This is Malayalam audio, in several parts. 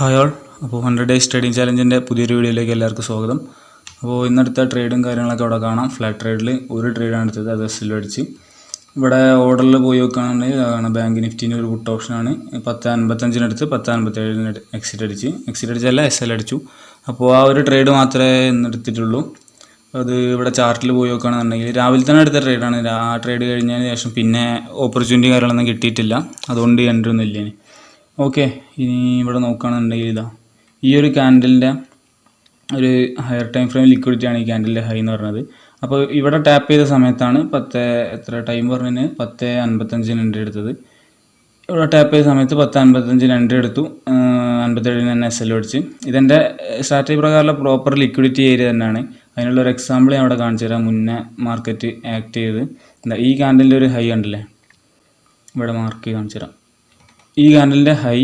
Hi all. അപ്പോൾ 100 ഡേയ്സ് ട്രേഡിംഗ് ചാലഞ്ചിൻ്റെ പുതിയൊരു വീഡിയോയിലേക്ക് എല്ലാവർക്കും സ്വാഗതം. അപ്പോൾ ഇന്നെടുത്ത ട്രേഡും കാര്യങ്ങളൊക്കെ അവിടെ കാണാം. ഫ്ലാറ്റ് ട്രേഡിൽ ഒരു ട്രേഡാണ് എടുത്തത്, അത് എസ് എൽ അടിച്ച്. ഇവിടെ ഓർഡറിൽ പോയി നോക്കുകയാണെങ്കിൽ അതാണ് ബാങ്ക് നിഫ്റ്റീൻ്റെ ഒരു പുട്ട് ഓപ്ഷനാണ്. 10.55 10.57 എക്സിറ്റ് അടിച്ചല്ല എസ് എൽ അടിച്ചു. അപ്പോൾ ആ ഒരു ട്രേഡ് മാത്രമേ ഇന്നെടുത്തിട്ടുള്ളൂ. അത് ഇവിടെ ചാർട്ടിൽ പോയി നോക്കുകയാണെന്നുണ്ടെങ്കിൽ രാവിലെ തന്നെ എടുത്ത ട്രേഡാണ്. ആ ട്രേഡ് കഴിഞ്ഞതിന് ശേഷം പിന്നെ ഓപ്പർച്യൂണിറ്റി കാര്യങ്ങളൊന്നും കിട്ടിയിട്ടില്ല, അതുകൊണ്ട് എൻട്രി ഒന്നും ഇല്ല. ഓക്കെ, ഇനി ഇവിടെ നോക്കുകയാണെന്നുണ്ടെങ്കിൽ ഇതാ ഈ ഒരു ക്യാൻഡലിൻ്റെ ഒരു ഹയർ ടൈം ഫ്രെയിം ലിക്വിഡിറ്റിയാണ് ഈ ക്യാൻഡലിൻ്റെ ഹൈ എന്ന് പറയുന്നത്. അപ്പോൾ ഇവിടെ ടാപ്പ് ചെയ്ത സമയത്താണ് എത്ര ടൈം പറഞ്ഞതിന് 10.55 എൻട്രി എടുത്തത്. ഇവിടെ ടാപ്പ് ചെയ്ത സമയത്ത് 10.55 എൻട്രി എടുത്തു, 57 തന്നെ എസ് എൽ അടിച്ച്. ഇതെൻ്റെ സ്ട്രാറ്റജി പ്രകാരമുള്ള പ്രോപ്പർ ലിക്വിഡിറ്റി ഏരിയ തന്നെയാണ്. അതിനുള്ളൊരു എക്സാമ്പിൾ ഞാൻ അവിടെ കാണിച്ചു തരാം. മുന്നേ മാർക്കറ്റ് ആക്ട് ചെയ്ത് ഈ ക്യാൻഡലിൻ്റെ ഒരു ഹൈ ഉണ്ടല്ലേ, ഇവിടെ മാർക്ക് കാണിച്ചു തരാം. ഈ ക്യാൻഡലിൻ്റെ ഹൈ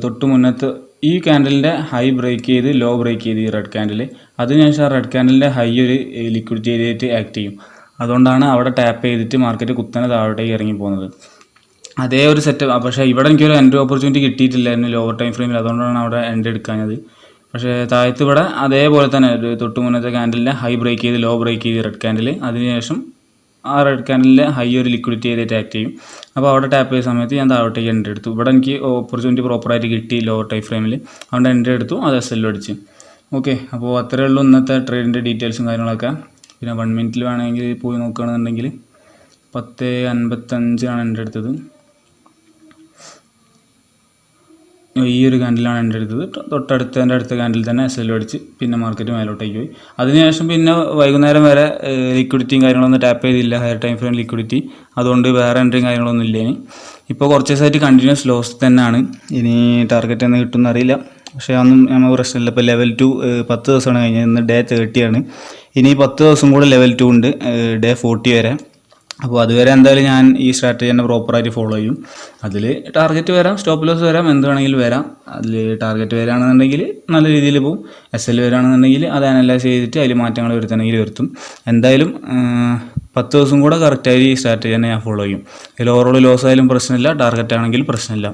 തൊട്ട് മുന്നത്ത് ഈ ക്യാൻഡലിൻ്റെ ഹൈ ബ്രേക്ക് ചെയ്ത് ലോ ബ്രേക്ക് ചെയ്ത് ഈ റെഡ് ക്യാൻഡിൽ, അതിനുശേഷം ആ റെഡ് ക്യാൻഡലിൻ്റെ ഹൈ ഒരു ലിക്വിഡിറ്റി ഏരിയയായിട്ട് ആക്ട് ചെയ്യും. അതുകൊണ്ടാണ് അവിടെ ടാപ്പ് ചെയ്തിട്ട് മാർക്കറ്റ് കുത്തനെ താഴോട്ടേക്ക് ഇറങ്ങി പോകുന്നത്. അതേ ഒരു സെറ്റപ്പ്. പക്ഷേ ഇവിടെ എനിക്കൊരു എൻട്രി ഓപ്പർച്യൂണിറ്റി കിട്ടിയിട്ടില്ലായിരുന്നു ലോവർ ടൈം ഫ്രെയിമിൽ, അതുകൊണ്ടാണ് അവിടെ എൻട്രി എടുക്കാഞ്ഞത്. പക്ഷേ താഴത്ത് ഇവിടെ അതേപോലെ തന്നെ ഒരു തൊട്ട് മുന്നത്തെ ക്യാൻഡലിൻ്റെ ഹൈ ബ്രേക്ക് ചെയ്ത് ലോ ബ്രേക്ക് ചെയ്ത് റെഡ് ക്യാൻഡിൽ, അതിനുശേഷം ആ റെഡ് ക്യാൻഡലിൻ്റെ ഹൈ ഒരു ലിക്വിഡിറ്റി ഏരിയയായിട്ട് ആക്ട് ചെയ്യും. അപ്പോൾ അവിടെ ടാപ്പ് ചെയ്ത സമയത്ത് ഞാൻ താഴോട്ടേക്ക് എൻട്രി എടുത്തു. ഇവിടെ എനിക്ക് ഓപ്പർച്യൂണിറ്റി പ്രോപ്പറായിട്ട് കിട്ടി ലോവർ ടൈം ഫ്രെയിമിൽ, അതുകൊണ്ട് എൻട്രി എടുത്തു, അത് എസ് എൽ അടിച്ച്. ഓക്കെ, അപ്പോൾ അത്രയേ ഉള്ളൂ ഇന്നത്തെ ട്രേഡിൻ്റെ ഡീറ്റെയിൽസും കാര്യങ്ങളൊക്കെ. പിന്നെ 1 മിനിറ്റിൽ വേണമെങ്കിൽ പോയി നോക്കുകയാണെന്നുണ്ടെങ്കിൽ 10.55 എൻട്രി എടുത്തത്. ഈ ഒരു ക്യാൻഡിലാണ് എൻ്റെ എടുത്തത്. തൊട്ടടുത്തതിൻ്റെ അടുത്ത ക്യാൻഡിൽ തന്നെ എസ് എൽ അടിച്ച് പിന്നെ മാർക്കറ്റ് മേലോട്ടേക്ക് പോയി. അതിനുശേഷം പിന്നെ വൈകുന്നേരം വരെ ലിക്വിഡിറ്റിയും കാര്യങ്ങളൊന്നും ടാപ്പ് ചെയ്തില്ല, ഹയർ ടൈം ഫ്രെയിം ലിക്വിഡിറ്റി. അതുകൊണ്ട് വേറെ എൻട്രിയും കാര്യങ്ങളൊന്നും ഇല്ല. ഇപ്പോൾ കുറച്ച് ദിവസമായിട്ട് കണ്ടിന്യൂസ് ലോസ് തന്നെയാണ്. ഇനി ടാർഗറ്റ് എന്ന് കിട്ടുമെന്ന് അറിയില്ല, പക്ഷേ അതൊന്നും നമ്മൾ പ്രശ്നമില്ല. ഇപ്പോൾ ലെവൽ 2 10 ദിവസമാണ് കഴിഞ്ഞത്. ഇന്ന് ഡേ 30 ആണ്. ഇനി 10 ദിവസം കൂടെ ലെവൽ 2 ഉണ്ട്, ഡേ 40 വരെ. അപ്പോൾ അതുവരെ എന്തായാലും ഞാൻ ഈ സ്ട്രാറ്റജി തന്നെ പ്രോപ്പറായിട്ട് ഫോളോ ചെയ്യും. അതിൽ ടാർഗറ്റ് വരാം, സ്റ്റോപ്പ് ലോസ് വരാം, എന്ത് വേണമെങ്കിലും വരാം. അതിൽ ടാർഗറ്റ് വരികയാണെന്നുണ്ടെങ്കിൽ നല്ല രീതിയിൽ പോകും. എസ് എൽ വരികയാണെന്നുണ്ടെങ്കിൽ അത് അനലൈസ് ചെയ്തിട്ട് അതിൽ മാറ്റങ്ങൾ വരുത്തണമെങ്കിൽ വരുത്തും. എന്തായാലും 10 ദിവസം കൂടെ കറക്റ്റായി ഈ സ്ട്രാറ്റജി തന്നെ ഞാൻ ഫോളോ ചെയ്യും. ഇതിൽ ഓവറോൾ ലോസ് ആയാലും പ്രശ്നമില്ല, ടാർഗറ്റ് ആണെങ്കിലും പ്രശ്നമില്ല.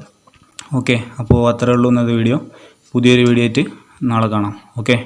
ഓക്കെ, അപ്പോൾ അത്രേ ഉള്ളൂ ഇന്നത്തെ വീഡിയോ. പുതിയൊരു വീഡിയോ ആയിട്ട് നാളെ കാണാം. ഓക്കെ.